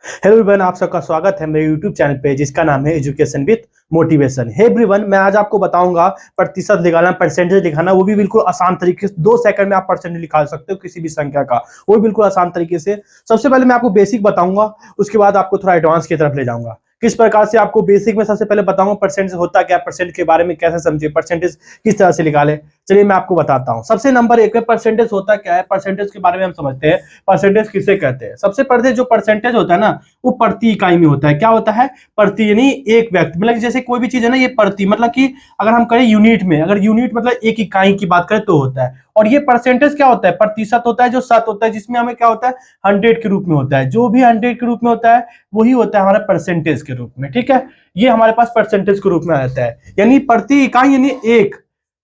Hello everyone, आप सबका स्वागत है मेरे यूट्यूब चैनल पे जिसका नाम है education with motivation. Hey everyone, मैं आज आपको बताऊंगा प्रतिशत निकालना, परसेंटेज लिखाना, वो भी बिल्कुल आसान तरीके से। 2 सेकंड में आप परसेंटेज निकाल सकते हो किसी भी संख्या का, वो भी बिल्कुल आसान तरीके से। सबसे पहले मैं आपको बेसिक बताऊंगा, उसके बाद आपको थोड़ा एडवांस की तरफ ले जाऊंगा। किस प्रकार से आपको बेसिक में सबसे पहले बताऊंगा परसेंटेज होता क्या, परसेंट के बारे में कैसे समझे, परसेंटेज किस तरह से निकाले। चलिए मैं आपको बताता हूं। सबसे नंबर एक पे परसेंटेज होता क्या है, परसेंटेज के बारे में हम समझते हैं। परसेंटेज किसे कहते हैं? सबसे पहले जो परसेंटेज होता है ना, वो प्रति इकाई में होता है। क्या होता है? प्रति, यानी एक व्यक्ति, मतलब जैसे कोई भी चीज है ना, ये प्रति मतलब कि अगर हम करें यूनिट में, अगर यूनिट मतलब एक इकाई की बात करें तो होता है। और ये परसेंटेज क्या होता है? प्रतिशत होता है, जो शत होता है, जिसमें हमें क्या होता है, 100 के रूप में होता है। जो भी 100 के रूप में होता है वही होता है हमारा परसेंटेज के रूप में। ठीक है, ये हमारे पास परसेंटेज के रूप में आ जाता है, यानी प्रति इकाई, यानी एक,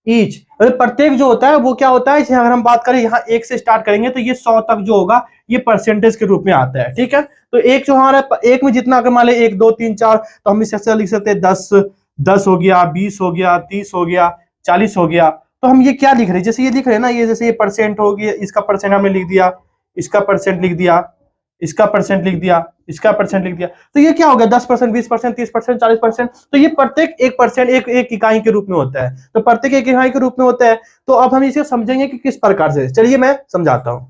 ईच। प्रत्येक जो होता है वो क्या होता है, अगर हम बात करें यहाँ एक से स्टार्ट करेंगे तो ये 100 तक जो होगा ये परसेंटेज के रूप में आता है। ठीक है, तो एक जो हमारा एक में जितना, अगर मान ले 1 2 3 4, तो हम इसे लिख सकते हैं 10, 10 हो गया, 20 हो गया, 30 हो गया, 40 हो गया। तो हम ये क्या लिख रहे हैं, जैसे ये लिख रहे हैं ना, ये जैसे ये परसेंट हो गया, इसका परसेंट हमने लिख दिया, इसका परसेंट लिख दिया, इसका परसेंट लिख दिया, इसका परसेंट लिख दिया। तो ये क्या हो गया, 10%, 20%, 30%, 40%। तो ये प्रत्येक 1% एक इकाई के रूप में होता है। तो प्रत्येक एक इकाई के रूप में होता है। तो अब हम इसे समझेंगे कि किस प्रकार से। चलिए मैं समझाता हूं।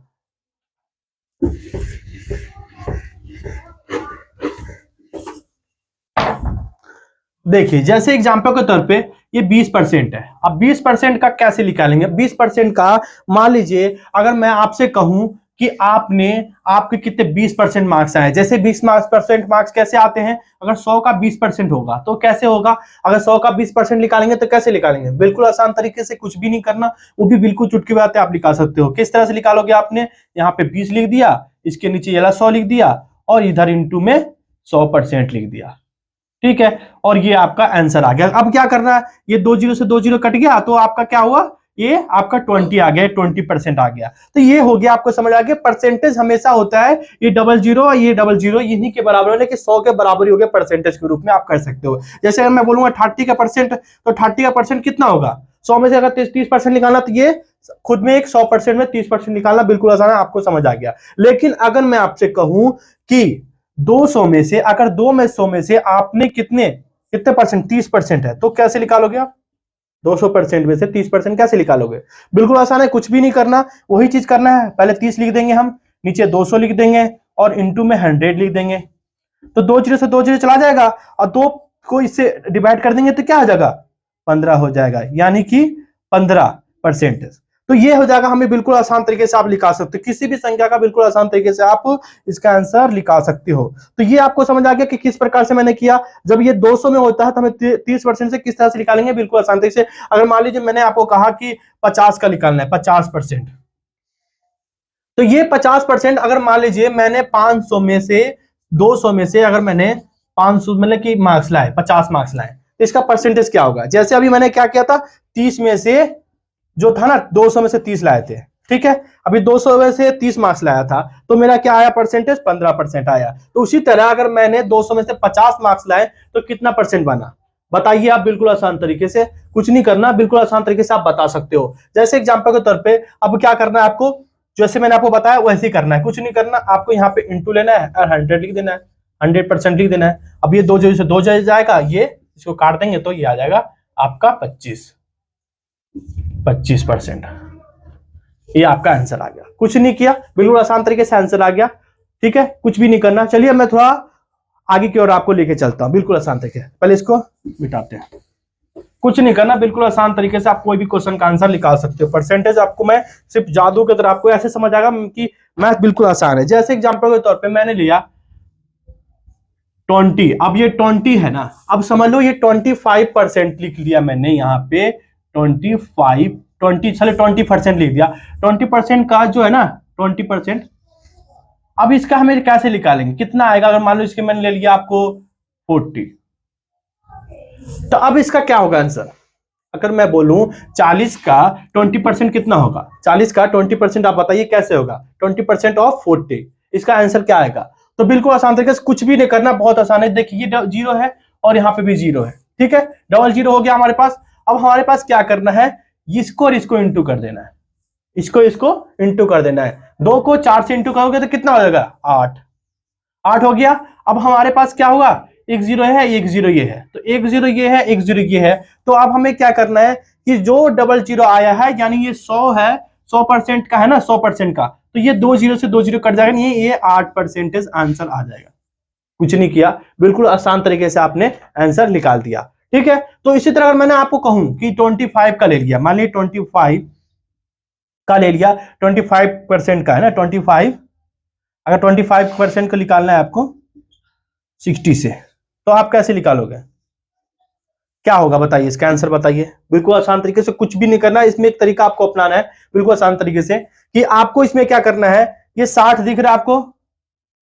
देखिए, जैसे एग्जांपल के तौर पे ये 20% है। अब 20% का कैसे निकालेंगे? 20% का मान लीजिए अगर मैं आपसे कहूं कि आपके कितने 20% मार्क्स आए, जैसे 20% मार्क्स कैसे आते हैं? अगर 100 का 20% होगा तो कैसे होगा? अगर 100 का 20% निकालेंगे तो कैसे निकालेंगे? बिल्कुल आसान तरीके से, कुछ भी नहीं करना, वो भी बिल्कुल चुटकी बातें आप निकाल सकते हो। किस तरह से निकालोगे? आपने यहाँ पे 20 लिख दिया, इसके नीचे ये 100 लिख दिया, और इधर इंटू में 100% लिख दिया। ठीक है, और ये आपका आंसर आ गया। अब क्या करना है, ये 2 जीरो से 2 जीरो कट गया, तो आपका क्या हुआ, ये आपका 20 आ गया, 20% आ गया। तो ये हो गया, आपको समझ आ गया। परसेंटेज हमेशा होता है ये डबल जीरो और ये डबल जीरो, इन्हीं के बराबर होने के 100 के बराबर ही हो गया परसेंटेज के रूप में आप कर सकते हो। जैसे अगर मैं बोलूंगा 30 का परसेंट, तो 30 का परसेंट कितना होगा? 100 में से अगर 30% निकालना, तो ये खुद में एक 100% में 30% निकालना बिल्कुल आसान है, आपको समझ आ गया। लेकिन अगर मैं आपसे कहूं कि 200 में से, अगर 200 में से आपने कितने कितने परसेंट, 30% है, तो कैसे निकालोगे आप? 200% में से 30% कैसे निकालोगे? बिल्कुल आसान है, कुछ भी नहीं करना, वही चीज करना है। पहले 30 लिख देंगे हम, नीचे 200 लिख देंगे, और इंटू में 100 लिख देंगे। तो 2 जीरो से 2 जीरो चला जाएगा, और 2 को इससे डिवाइड कर देंगे तो क्या आ जाएगा? 15 हो जाएगा, यानी कि 15%। तो ये हो जाएगा। हमें बिल्कुल आसान तरीके से आप लिखा सकते हो किसी भी संख्या का, बिल्कुल आसान तरीके से आप इसका आंसर लिखा सकते हो। तो ये आपको समझ आ गया कि किस प्रकार से मैंने किया। जब ये 200 में होता है तो हमें 30% से किस तरह से निकालेंगे, बिल्कुल आसान तरीके से। अगर मान लीजिए मैंने आपको कहा कि 50 का निकालना है, 50%, तो ये 50% अगर मान लीजिए मैंने 500 में से, 200 में से अगर मैंने 500 मतलब कि मार्क्स लाए, 50 मार्क्स लाए, तो इसका परसेंटेज क्या होगा? जैसे अभी मैंने क्या किया था, 30 में से जो था ना, 200 में से 30 लाए थे। ठीक है, अभी 200 में से 30 मार्क्स लाया था, तो मेरा क्या आया परसेंटेज? 15% आया। तो उसी तरह अगर मैंने 200 में से 50 मार्क्स लाए तो कितना परसेंट बना? बताइए आप, बिल्कुल आसान तरीके से, कुछ नहीं करना, बिल्कुल आसान तरीके से आप बता सकते हो। जैसे एग्जांपल के तौर पे अब क्या करना है आपको, जैसे मैंने आपको बताया वैसे ही करना है, कुछ नहीं करना, आपको यहाँ पे इंटू लेना है और 100 लिख देना है, 100% लिख देना है। अब ये 2 जीरो से 2 जाएगा, ये इसको काट देंगे तो ये आ जाएगा आपका 25%। ये आपका आंसर आ गया, कुछ नहीं किया, बिल्कुल आसान तरीके से आंसर आ गया। ठीक है, कुछ भी नहीं करना। चलिए मैं थोड़ा आगे की ओर आपको लेके चलता हूं, बिल्कुल आसान तरीके। पहले इसको मिटाते हैं। कुछ नहीं करना, बिल्कुल आसान तरीके से आप कोई भी क्वेश्चन का आंसर निकाल सकते हो। परसेंटेज आपको मैं सिर्फ जादू की तरह आपको ऐसे समझ आएगा कि मैथ बिल्कुल आसान है। जैसे एग्जांपल के तौर पे मैंने लिया 20, अब ये 20 है ना, अब समझ लो ये 25% लिख लिया मैंने यहाँ पे, 20% लिख दिया। 20% का जो है ना, 20%, अब इसका हमें कैसे निकालेंगे, कितना आएगा? अगर मान लो इसके मैंने ले लिया आपको 40, तो अब इसका क्या होगा आंसर? अगर मैं बोलूं 40 का 20% कितना होगा? 40 का 20% आप बताइए कैसे होगा? 20% ऑफ 40, इसका आंसर क्या आएगा? तो बिल्कुल आसान तरीके से, कुछ भी नहीं करना, बहुत आसान है। देखिए ये जीरो है और यहाँ पे भी जीरो है। ठीक है, डबल जीरो हो गया हमारे पास। अब हमारे पास क्या करना है, इसको और इसको इंटू कर देना है, इसको इसको इंटू कर देना है। 2 को 4 से इंटू करोगे तो कितना हो जाएगा? 8। 8 हो गया। अब हमारे पास क्या होगा, एक जीरो है, एक जीरो ये है, तो एक जीरो ये है, एक जीरो ये है। तो अब हमें क्या करना है कि जो डबल जीरो आया है, यानी ये 100 है, 100% का है ना, 100% का, तो ये दो जीरो से दो जीरो कट जाएगा, ये 8% आंसर आ जाएगा। कुछ नहीं किया, बिल्कुल आसान तरीके से आपने आंसर निकाल दिया। ठीक है, तो इसी तरह अगर मैंने आपको कहूं कि 25 का ले लिया, मान लीजिए 25 का ले लिया, 25% का है ना, 25, अगर 25% को निकालना है आपको 60 से, तो आप कैसे निकालोगे, क्या होगा बताइए, इसका आंसर बताइए। बिल्कुल आसान तरीके से, कुछ भी नहीं करना, इसमें एक तरीका आपको अपनाना है बिल्कुल आसान तरीके से, कि आपको इसमें क्या करना है, ये 60 दिख रहा है आपको,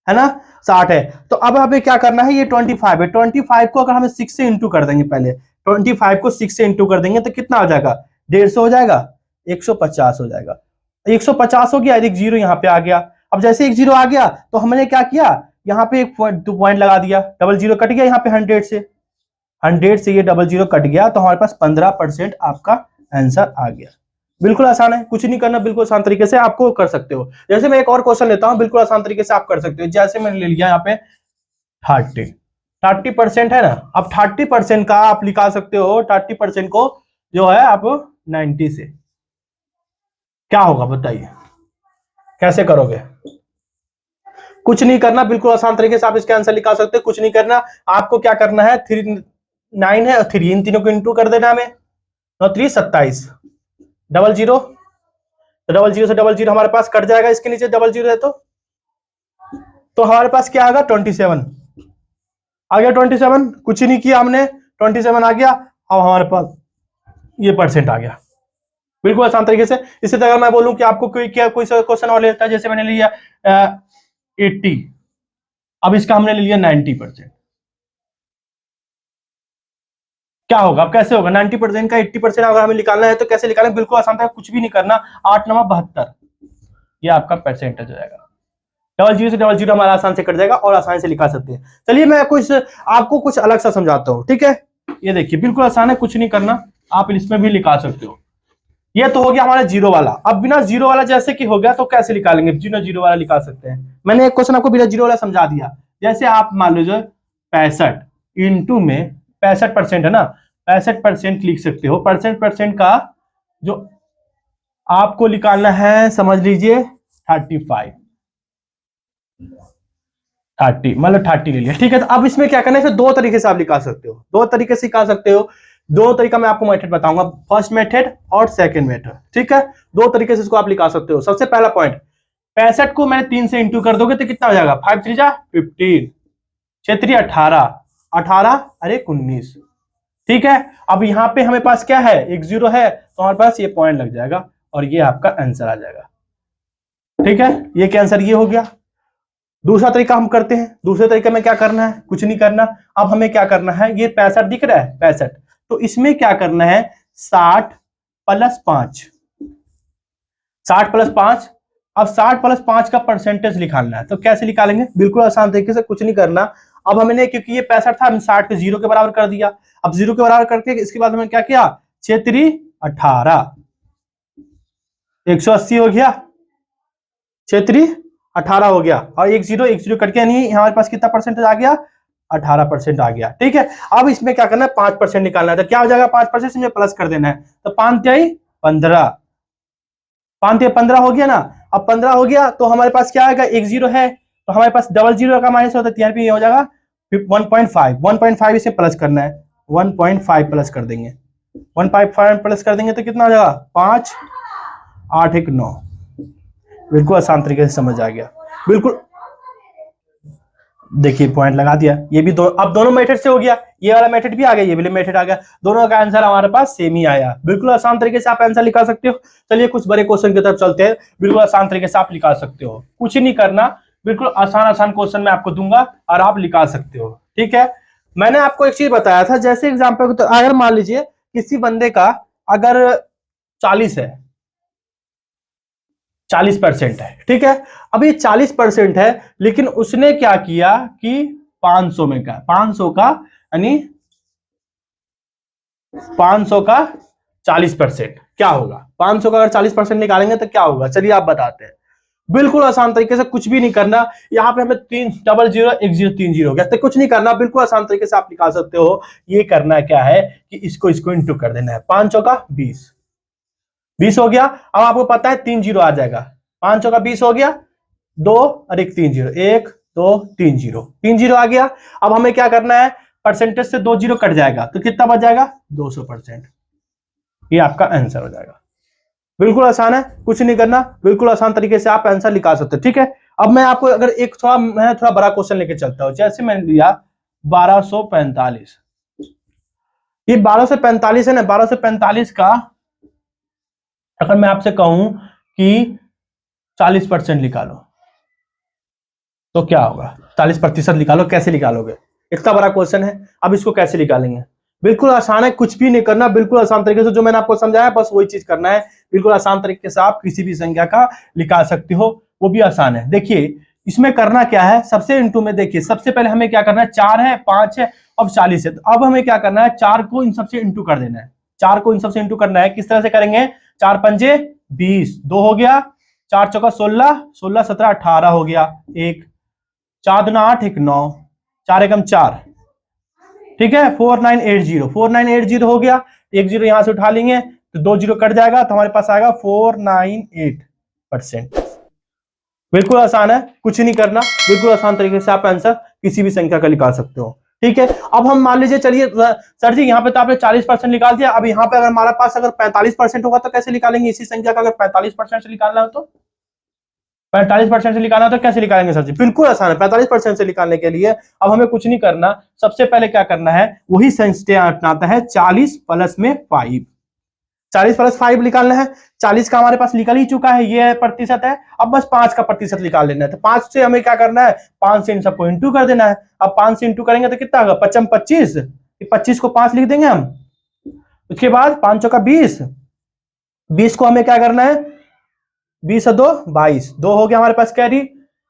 है ना, 60 है, तो अब हमें क्या करना है, ये 25 है, 25 को अगर हमें 6 से इंटू कर देंगे, पहले 25 को 6 से इंटू कर देंगे तो कितना हो जाएगा, 150 हो जाएगा, 150 हो जाएगा, 150 हो गया, एक जीरो यहाँ पे आ गया। अब जैसे एक जीरो आ गया तो हमने क्या किया, यहाँ पे एक पॉइंट लगा दिया, डबल जीरो कट गया यहाँ पे 100 से, 100 से ये डबल जीरो कट गया, तो हमारे पास 15% आपका आंसर आ गया। बिल्कुल आसान है, कुछ नहीं करना, बिल्कुल आसान तरीके से आपको कर सकते हो। जैसे मैं एक और क्वेश्चन लेता हूं, बिल्कुल आसान तरीके से आप कर सकते हो। जैसे मैंने ले लिया यहाँ पे 30% है ना, अब 30% का आप निकाल सकते हो, 30% को जो है आप 90 से, क्या होगा बताइए, कैसे करोगे, कुछ नहीं करना, बिल्कुल आसान तरीके से आप इसका आंसर निकाल सकते हो। कुछ नहीं करना, आपको क्या करना है, 9 है और 3, इन तीनों को इंटू कर देना हमें, 9 3 27, डबल जीरो, तो डबल जीरो से डबल जीरो हमारे पास कट जाएगा, इसके नीचे डबल जीरो है तो हमारे पास क्या आएगा, 27 आ गया, 27, कुछ नहीं किया हमने, 27 आ गया। अब हमारे पास ये परसेंट आ गया, बिल्कुल आसान तरीके से। इसी तरह मैं बोलूं कि आपको कोई क्वेश्चन और लेता है, जैसे मैंने लिया 80, अब इसका हमने ले लिया 90%, क्या होगा, अब कैसे होगा, 90% का 80% अगर हमें निकालना है तो कैसे निकालें, बिल्कुल आसान था, कुछ भी नहीं करना, 8 9 72, ये आपका परसेंटेज हो जाएगा। डबल जीरो से डबल जीरो हमारा आसान से कट जाएगा और आसानी से निकाल सकते हैं। चलिए मैं आपको कुछ अलग सा समझाता हूं, ठीक है, ये देखिए बिल्कुल आसान है, कुछ नहीं करना, आप इसमें भी निकाल सकते हो। ये तो हो गया हमारा जीरो वाला। अब बिना जीरो वाला जैसे कि हो गया तो कैसे निकालेंगे, बिना जीरो वाला निकाल सकते हैं। मैंने एक क्वेश्चन आपको बिना जीरो वाला समझा दिया। जैसे आप मान लीजिए 65 इंटू में 65% है ना, 65% लिख सकते हो। परसेंट का जो आपको निकालना है, समझ लीजिए 35, 30 मतलब 30 ले लिया, ठीक है। तो अब इसमें क्या करना है, दो तरीके से आप निकाल सकते हो, दो तरीके से निकाल सकते हो। दो तरीका मैं आपको मेथड बताऊंगा, फर्स्ट मेथड और सेकंड मेथड, ठीक है। दो तरीके से इसको आप निकाल सकते हो। सबसे पहला पॉइंट, 65 को मैंने 3 से इंटू कर दोगे तो कितना हो जाएगा, 5 3 जा 15, 6 3 18, 18 अरे 19, ठीक है। अब यहाँ पे हमें पास क्या है, एक जीरो है, तो हमारे पास ये पॉइंट लग जाएगा और ये आपका आंसर आ जाएगा, ठीक है। ये क्या आंसर, ये हो गया। दूसरा तरीका हम करते हैं। दूसरे तरीके में क्या करना है, कुछ नहीं करना। अब हमें क्या करना है, ये 65 दिख रहा है 65, तो इसमें क्या करना है, 60 प्लस 5, 60 प्लस 5। अब 60 प्लस 5 का परसेंटेज निकालना है, तो कैसे निकालेंगे, बिल्कुल आसान तरीके से, कुछ नहीं करना। अब हमने, क्योंकि ये 65 था, हमने 60 को जीरो के बराबर कर दिया। अब जीरो के बराबर करके इसके बाद हमने क्या किया, 6 3 18, 180 हो गया, 6 3 18 हो गया, और एक जीरो कट गया, नहीं हमारे पास कितना परसेंटेज आ गया, 18% आ गया, ठीक है। अब इसमें क्या करना है, 5% निकालना है, तो क्या हो जाएगा, 5% में प्लस कर देना है, तो 5 तिहाई 15, 5 तिहाई 15 हो गया ना। अब 15 हो गया तो हमारे पास क्या आएगा, एक जीरो है, तो हमारे पास डबल जीरो का माइनस होता है, तिहाई पे ये हो जाएगा 1.5 इसे प्लस करना है, 1.5 प्लस कर देंगे, 1.5 प्लस कर देंगे तो कितना हो जाएगा, 5 8 1 9, बिल्कुल आसान तरीके से समझ आ गया, बिल्कुल। देखिए पॉइंट लगा दिया, ये भी अब दोनों मेथड से हो गया, ये वाला मेथड भी आ गया, ये वाला मेथड आ गया, दोनों का आंसर हमारे पास सेम ही आया। बिल्कुल आसान तरीके से आप आंसर निकाल सकते हो। चलिए कुछ बड़े क्वेश्चन की तरफ चलते हैं, बिल्कुल आसान तरीके से आप निकाल सकते हो, कुछ नहीं करना, बिल्कुल आसान आसान क्वेश्चन मैं आपको दूंगा और आप निकाल सकते हो, ठीक है। मैंने आपको एक चीज बताया था, जैसे एग्जाम्पल, अगर मान लीजिए किसी बंदे का अगर 40 है, 40% है, ठीक है। अब ये 40% है, लेकिन उसने क्या किया कि 500 में का 500 का यानी 500 का 40%, क्या होगा, 500 का अगर 40% निकालेंगे तो क्या होगा, चलिए आप बताते हैं। बिल्कुल आसान तरीके से, कुछ भी नहीं करना। यहाँ पे हमें 300 हो गया, तो कुछ नहीं करना, बिल्कुल आसान तरीके से आप निकाल सकते हो। ये करना क्या है कि इसको इंटू कर देना है। 5 चौका 20, 20 हो गया। अब आपको पता है 3 जीरो आ जाएगा। 5 चौका 20 हो गया, 2 और 1 3 जीरो, 1 2 3 जीरो, 3 जीरो आ गया। अब हमें क्या करना है, परसेंटेज से 2 जीरो कट जाएगा तो कितना बच जाएगा, 200%। ये आपका आंसर हो जाएगा। बिल्कुल आसान है, कुछ नहीं करना, बिल्कुल आसान तरीके से आप आंसर निकाल सकते हो। ठीक है, अब मैं आपको अगर मैं थोड़ा बड़ा क्वेश्चन लेके चलता हूं। जैसे मैंने लिया 1245, ये 1245 है ना, 1245 का अगर मैं आपसे कहूं कि 40% निकालो तो क्या होगा, 40% निकालो, कैसे निकालोगे? इतना बड़ा क्वेश्चन है, अब इसको कैसे निकालेंगे? बिल्कुल आसान है, कुछ भी नहीं करना, बिल्कुल आसान तरीके से जो मैंने आपको समझाया बस वही चीज करना है। बिल्कुल आसान तरीके से आप किसी भी संख्या का निकाल सकते हो, वो भी आसान है। देखिए इसमें करना क्या है, सबसे इंटू में देखिए, सबसे पहले हमें क्या करना है, 4 है, 5 है, अब 40 है, तो अब हमें क्या करना है, 4 को इन सबसे इंटू कर देना है। 4 को इन सबसे इंटू करना है, किस तरह से करेंगे, 4 पंजे 20, 2 हो गया, 4 चौका 16, 16 17 18 हो गया, 1 4 दूना 8, 1 9, 4 एकम 4, ठीक है, 4980, 4980 हो गया। एक जीरो यहां से उठा लेंगे तो 2 जीरो कट जाएगा, तो हमारे पास आएगा 498%। बिल्कुल आसान है, कुछ नहीं करना, बिल्कुल आसान तरीके से आप आंसर किसी भी संख्या का निकाल सकते हो। ठीक है, अब हम मान लीजिए, चलिए सर जी यहाँ पे तो आपने 40% निकाल दिया, अब यहाँ पे अगर हमारे पास अगर 45% होगा तो कैसे निकालेंगे इसी संख्या का? अगर 45% से निकालना हो तो 45% से निकालना तो कैसे निकालेंगे सर जी? बिल्कुल आसान है, 45% से निकालने के लिए अब हमें कुछ नहीं करना, सबसे पहले क्या करना है, वही संख्या अपनाता है 40 प्लस में 5, 40 प्लस 5 निकालना है। 40 का हमारे पास निकल ही चुका है, ये प्रतिशत है, अब बस 5 का प्रतिशत निकाल लेना है। तो 5 से हमें क्या करना है, 5 से इन सबको इंटू कर देना है। अब 5 से इंटू करेंगे तो कितना होगा, 55 25, 25 को 5 लिख देंगे हम। उसके बाद 5 चौका 20, 20 को हमें क्या करना है, 20 और 2 22, 2 हो गया हमारे पास कैरी,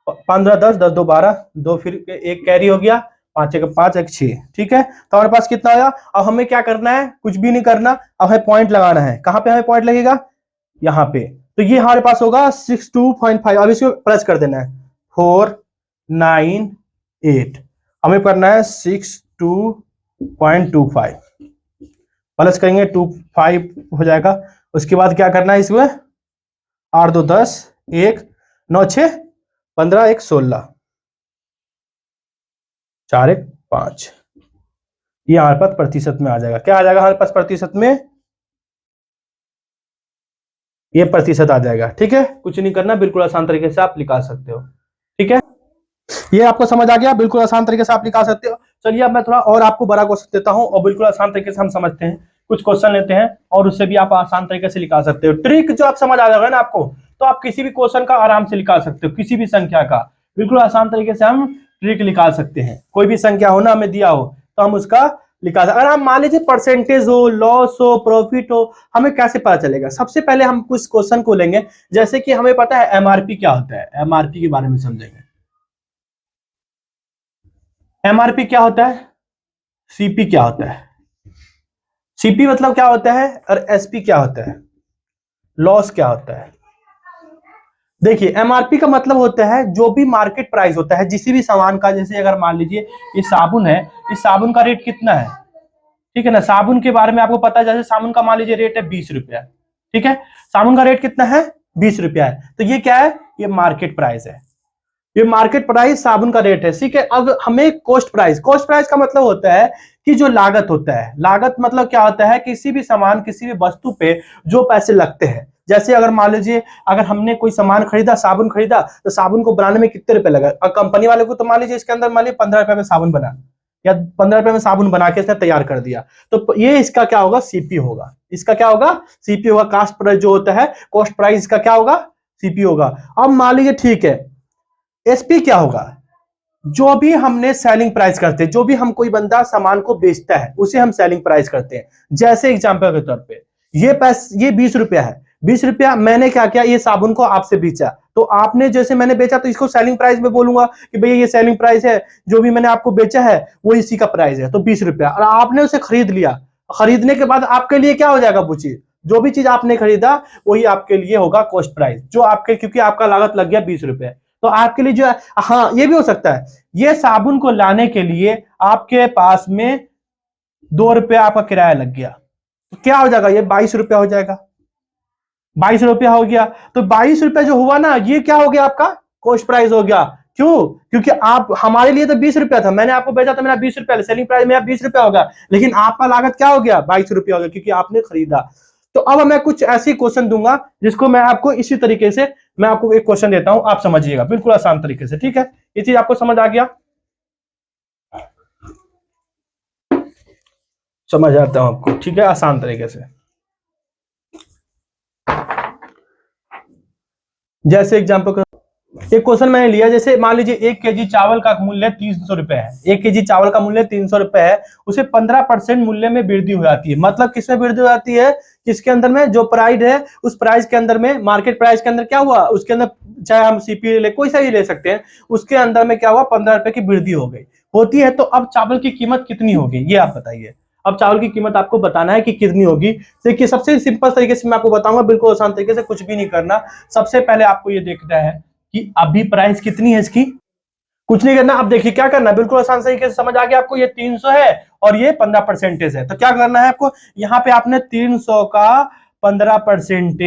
15 10, 10 2 12, 2 फिर एक कैरी हो गया, 5 एक 5 एक 6, ठीक है। तो हमारे पास कितना आया, अब हमें क्या करना है, कुछ भी नहीं करना, अब हमें पॉइंट लगाना है। कहां पे हमें पॉइंट लगेगा, यहाँ पे। तो ये हमारे पास होगा 62.5, अब इसको प्लस कर देना है 498, हमें करना है 62.25, प्लस करेंगे 25 हो जाएगा। उसके बाद क्या करना है, इसमें 8 2 10, 1 9 6 15, 1 16, 4 1 5, ये हमारे पास प्रतिशत में आ जाएगा। क्या आ जाएगा हमारे पास प्रतिशत में, ये प्रतिशत आ जाएगा। ठीक है, कुछ नहीं करना, बिल्कुल आसान तरीके से आप निकाल सकते हो। ठीक है, ये आपको समझ आ गया, बिल्कुल आसान तरीके से आप निकाल सकते हो। चलिए अब मैं थोड़ा और आपको बड़ा क्वेश्चन देता हूं और बिल्कुल आसान तरीके से हम समझते हैं। कुछ क्वेश्चन लेते हैं और उससे भी आप आसान तरीके से निकाल सकते हो। ट्रिक जो आप समझ आ जाएगा ना आपको, तो आप किसी भी क्वेश्चन का आराम से निकाल सकते हो, किसी भी संख्या का बिल्कुल आसान तरीके से हम ट्रिक निकाल सकते हैं। कोई भी संख्या हो ना, हमें दिया हो तो हम उसका निकाल सकते। अगर हम मान लीजिए परसेंटेज हो, लॉस हो, प्रॉफिट हो, हमें कैसे पता चलेगा? सबसे पहले हम कुछ क्वेश्चन को लेंगे, जैसे कि हमें पता है एमआरपी क्या होता है, एमआरपी के बारे में समझेंगे। एमआरपी क्या होता है, सीपी क्या होता है, सीपी मतलब क्या होता है, और एसपी क्या होता है, लॉस क्या होता है। देखिए एमआरपी का मतलब होता है जो भी मार्केट प्राइस होता है किसी भी सामान का। जैसे अगर मान लीजिए ये साबुन है, इस साबुन का रेट कितना है, ठीक है ना, साबुन के बारे में आपको पता है। जैसे साबुन का मान लीजिए रेट है 20 रुपया, ठीक है, साबुन का रेट कितना है, 20 रुपया है, तो ये क्या है, ये मार्केट प्राइस है, ये मार्केट प्राइस साबुन का रेट है। ठीक है, अब हमें कॉस्ट प्राइस, कॉस्ट प्राइस का मतलब होता है कि जो लागत होता है, लागत मतलब क्या होता है, किसी भी सामान, किसी भी वस्तु पे जो पैसे लगते हैं। जैसे अगर मान लीजिए अगर हमने कोई सामान खरीदा, साबुन खरीदा, तो साबुन को बनाने में कितने रुपए लगा, और कंपनी वाले को तो मान लीजिए इसके अंदर मान लीजिए 15 रुपए में साबुन बना, या 15 रुपए में साबुन बना के इसने तैयार कर दिया, तो ये इसका क्या होगा, सीपी होगा। इसका क्या होगा, सीपी होगा। कास्ट प्राइस जो होता है, कॉस्ट प्राइस का क्या होगा, सीपी होगा। अब मान लीजिए ठीक है, एसपी क्या होगा, जो भी हमने सेलिंग प्राइस करते हैं, जो भी हम कोई बंदा सामान को बेचता है उसे हम सेलिंग प्राइस करते हैं। जैसे एग्जांपल के तौर पे ये 20 रुपया है, 20 रुपया मैंने क्या किया, ये साबुन को आपसे बेचा, तो आपने जैसे मैंने बेचा तो इसको सेलिंग प्राइस में बोलूंगा कि भैया ये सेलिंग प्राइस है, जो भी मैंने आपको बेचा है वो इसी का प्राइस है, तो 20 रुपया। और आपने उसे खरीद लिया, खरीदने के बाद आपके लिए क्या हो जाएगा वो चीज, जो भी चीज आपने खरीदा वही आपके लिए होगा कॉस्ट प्राइस, जो आपके, क्योंकि आपका लागत लग गया 20 रुपए, तो आपके लिए जो है, हाँ ये भी हो सकता है, ये साबुन को लाने के लिए आपके पास में 2 रुपये आपका किराया लग गया, तो क्या हो जाएगा, ये 22 रुपया हो जाएगा, 22 रुपया हो गया। तो 22 रुपया जो हुआ ना, ये क्या हो गया, आपका कॉस्ट प्राइस हो गया। क्यों? क्योंकि आप, हमारे लिए तो 20 रुपया था, मैंने आपको भेजा था, मेरा 20 रुपया, सेलिंग प्राइस मेरा 20 रुपया होगा, लेकिन आपका लागत क्या हो गया, 22 रुपया हो गया, क्योंकि आपने खरीदा। तो अब मैं कुछ ऐसी क्वेश्चन दूंगा जिसको मैं आपको इसी तरीके से, मैं आपको एक क्वेश्चन देता हूं, आप समझिएगा बिल्कुल आसान तरीके से, ठीक है? ये चीज आपको समझ आ गया? समझ आता हूं आपको, ठीक है, आसान तरीके से। जैसे एग्जाम्पल, एक क्वेश्चन मैंने लिया, जैसे मान लीजिए 1 केजी चावल का मूल्य 300 रुपए है, 1 केजी चावल का मूल्य 300 रुपए है, उसे 15% मूल्य में वृद्धि हो जाती है। मतलब किसमें वृद्धि हो जाती है, किसके अंदर में, जो प्राइस है उस प्राइस के अंदर में, मार्केट प्राइस के अंदर क्या हुआ, उसके अंदर चाहे हम सीपी ले, कोई सा भी ले सकते हैं, उसके अंदर में क्या हुआ, 15 रुपए की वृद्धि हो गई, होती है। तो अब चावल की कीमत कितनी होगी, ये आप बताइए। अब चावल की कीमत आपको बताना है कि कितनी होगी। देखिए सबसे सिंपल तरीके से मैं आपको बताऊंगा, बिल्कुल आसान तरीके से, कुछ भी नहीं करना। सबसे पहले आपको ये देखना है कि अभी प्राइस कितनी है इसकी, कुछ नहीं करना। अब देखिए क्या करना है, बिल्कुल आसान तरीके से समझ आ गया आपको, ये 300 है और ये 15% है, तो क्या करना है आपको, यहाँ पे आपने 300 का 15%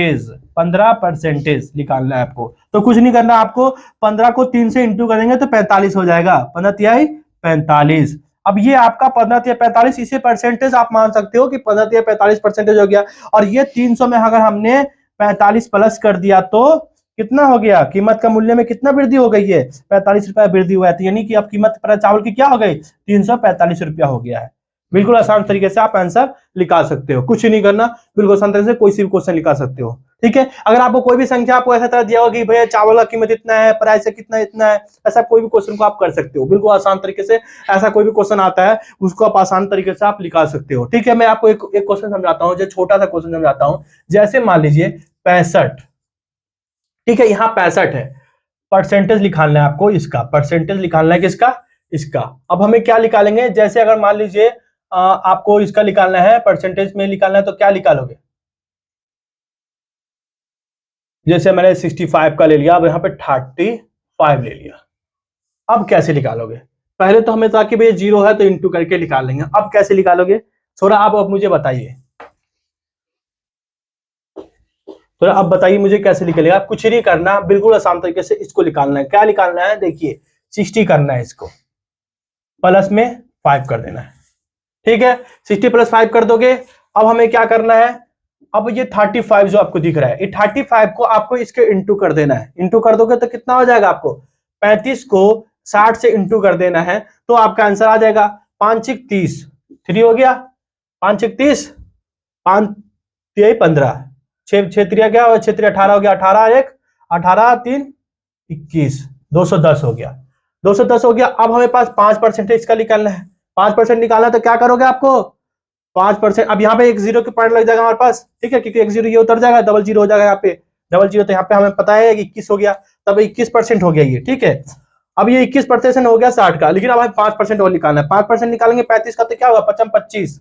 निकालना है आपको। तो कुछ नहीं करना आपको, 15 को 3 से इंटू करेंगे तो 45 हो जाएगा, 15 तिहाई 45। अब ये आपका 15 तिहाई 45, इसे परसेंटेज आप मान सकते हो कि 15 तिहाई 45% हो गया। और ये 300 में अगर हमने 45 प्लस कर दिया तो कितना हो गया, कीमत का मूल्य में कितना वृद्धि हो गई है, 45 रुपया वृद्धि हुआ है। तो यानी कि अब कीमत पर चावल की क्या हो गई, 345 रुपया हो गया है। बिल्कुल आसान तरीके से आप आंसर निकाल सकते हो, कुछ नहीं करना, बिल्कुल आसान तरीके से कोई सी भी क्वेश्चन निकाल सकते हो, ठीक है? अगर आपको कोई भी संख्या आपको ऐसा तरह दिया होगा कि भैया चावल का कीमत इतना है, प्राइस कितना इतना है, ऐसा कोई भी क्वेश्चन को आप कर सकते हो, बिल्कुल आसान तरीके से। ऐसा कोई भी क्वेश्चन आता है उसको आप आसान तरीके से आप निकाल सकते हो, ठीक है? मैं आपको एक क्वेश्चन समझाता हूँ, जो छोटा सा क्वेश्चन समझाता हूँ। जैसे मान लीजिए 65, ठीक है, यहाँ 65 है, परसेंटेज निकालना है आपको, इसका परसेंटेज निकालना है, किसका, इसका। अब हमें क्या निकालेंगे, जैसे अगर मान लीजिए आपको इसका निकालना है, परसेंटेज में निकालना है, तो क्या निकालोगे, जैसे मैंने 65 का ले लिया, अब यहाँ पे 35 ले लिया। अब कैसे निकालोगे, पहले तो हमें था कि भैया 0 है तो इंटू करके निकाल लेंगे, अब कैसे निकालोगे, थोड़ा आप अब मुझे बताइए, तो अब बताइए मुझे कैसे निकलेगा। कुछ नहीं करना, बिल्कुल आसान तरीके से इसको निकालना है। क्या निकालना है, देखिए 60 करना है, इसको प्लस में 5 कर देना है, ठीक है? 60 प्लस 5 कर दोगे। अब हमें क्या करना है, अब ये 35 जो आपको दिख रहा है, ये 35 को आपको इसके इंटू कर देना है। इंटू कर दोगे तो कितना हो जाएगा, आपको 35 को 60 से इंटू कर देना है, तो आपका आंसर आ जाएगा 5 6 30, 3 हो गया, 5 6 30, 5 3 15, 6 6 3 क्या और 6 3 18 हो गया, 18 1 18 3 21, 210 हो गया, 210 हो गया। अब हमें पास 5% इसका निकालना है, 5% निकालना है, तो क्या करोगे आपको 5%, अब यहाँ पे एक 0 के पॉइंट लग जाएगा हमारे पास, ठीक है, क्योंकि एक 0 ये उतर जाएगा, डबल 0 हो जाएगा यहाँ पे, डबल 0, तो यहाँ पे हमें पता है कि 21 हो गया, तब 21% हो गया ये, ठीक है? अब ये 21% हो गया 60 का, लेकिन अब हमें 5% और निकालना है। 5% निकालेंगे 35 का, तो क्या होगा, 55 25,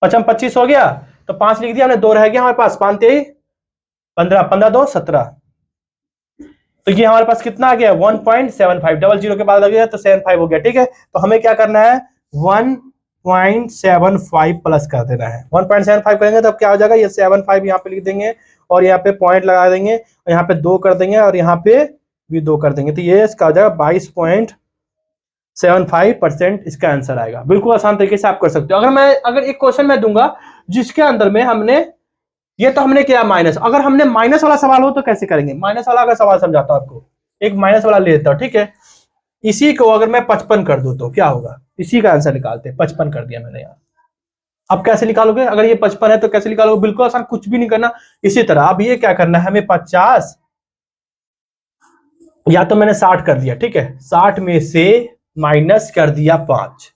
55 25 हो गया, तो 5 लिख दिया हमने, 2 रह गया हमारे पास, 5 3 15, 15 2 17, तो ये हमारे पास कितना आ गया, 1.75, डबल 0 के बाद लग गया तो 75 हो गया, ठीक है? तो हमें क्या करना है, 1.75 प्लस कर देना है। 1.75 करेंगे तो अब क्या हो जाएगा, ये 75 यहाँ पे लिख देंगे और यहाँ पे पॉइंट लगा देंगे और यहाँ पे 2 कर देंगे और यहाँ पे भी 2 कर देंगे, तो ये इसका हो जाएगा 22.75% इसका आंसर आएगा। बिल्कुल आसान तरीके से आप कर सकते हो। अगर एक क्वेश्चन मैं दूंगा जिसके अंदर में हमने, ये तो हमने किया माइनस, अगर हमने माइनस वाला सवाल हो तो कैसे करेंगे, माइनस वाला अगर सवाल समझाता हूं आपको, एक माइनस वाला ले लेता हूं, ठीक है? इसी को अगर मैं 55 कर दूं तो क्या होगा, इसी का आंसर निकालते हैं, 55 कर दिया मैंने यहाँ। अब कैसे निकालोगे, अगर ये 55 है तो कैसे निकालोगे, बिल्कुल आसान, कुछ भी नहीं करना। इसी तरह अब ये क्या करना है, हमें 50, या तो मैंने 60 कर दिया, ठीक है, 60 में से माइनस कर दिया 5,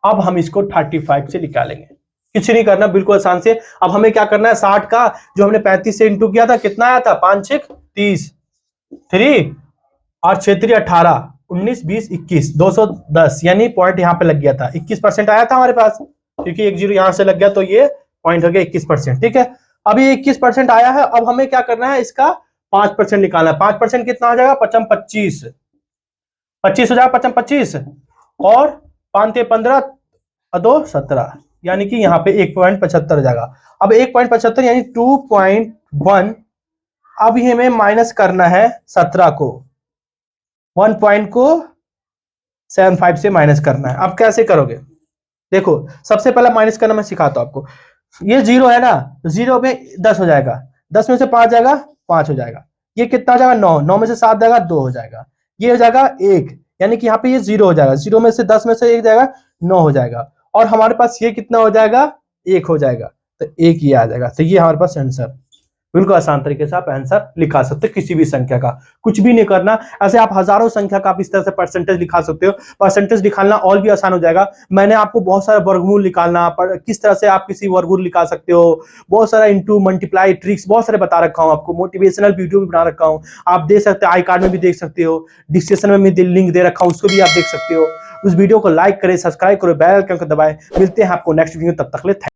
अब हम इसको 35 से निकालेंगे, कुछ नहीं करना, बिल्कुल आसान से। अब हमें क्या करना है, 60 का जो हमने 35 से इंटू किया था, कितना आया था, 5 6 30, 3 और 6 3 18, 19 20 21, 210, यानी पॉइंट यहाँ पे लग गया था, 21% आया था हमारे पास, क्योंकि एक 0 यहां से लग गया तो ये पॉइंट हो गया 21%। ठीक है, अब ये 21% आया है, अब हमें क्या करना है, इसका 5% निकालना है। 5% कितना हो जाएगा, 5 25, 25 हो जाएगा, 5 25 और 5 15 2 17, यानी कि यहाँ पे 1.75 हो जाएगा। अब 1.75 यानी 2.1, अब ये हमें माइनस करना है 17 को, 1 पॉइंट को 75 से माइनस करना है। अब कैसे करोगे, देखो सबसे पहला माइनस करना मैं सिखाता हूं आपको। ये 0 है ना, 0 में 10 हो जाएगा, 10 में से 5 जाएगा, 5 हो जाएगा। ये कितना हो जाएगा, 9, 9 में से 7 जाएगा, 2 हो जाएगा। ये हो जाएगा 1, यानी कि यहाँ पे ये 0 हो जाएगा, 0 में से 10 में से 1 जाएगा, 9 हो जाएगा। और हमारे पास ये कितना हो जाएगा, 1 हो जाएगा, तो 1 ये आ जाएगा। तो ये हमारे पास आंसर, बिल्कुल आसान तरीके से आप आंसर लिखा सकते हो किसी भी संख्या का, कुछ भी नहीं करना। ऐसे आप हजारों संख्या का आप इस तरह से परसेंटेज लिखा सकते हो। परसेंटेज निकालना और भी आसान हो जाएगा। मैंने आपको बहुत सारा वर्गमूल निकालना, पर किस तरह से आप किसी वर्गमूल निकाल सकते हो, बहुत सारा इंटू मल्टीप्लाई ट्रिक्स बहुत सारे बता रखा हूं आपको, मोटिवेशनल वीडियो भी बना रखा हूं, आप देख सकते हो, आई कार्ड में भी देख सकते हो, डिस्क्रिप्शन में भी लिंक दे रखा हूं, उसको भी आप देख सकते हो। उस वीडियो को लाइक करें, सब्सक्राइब करो, बेल आइकन को दबाएं। मिलते हैं आपको नेक्स्ट वीडियो, तब तक ले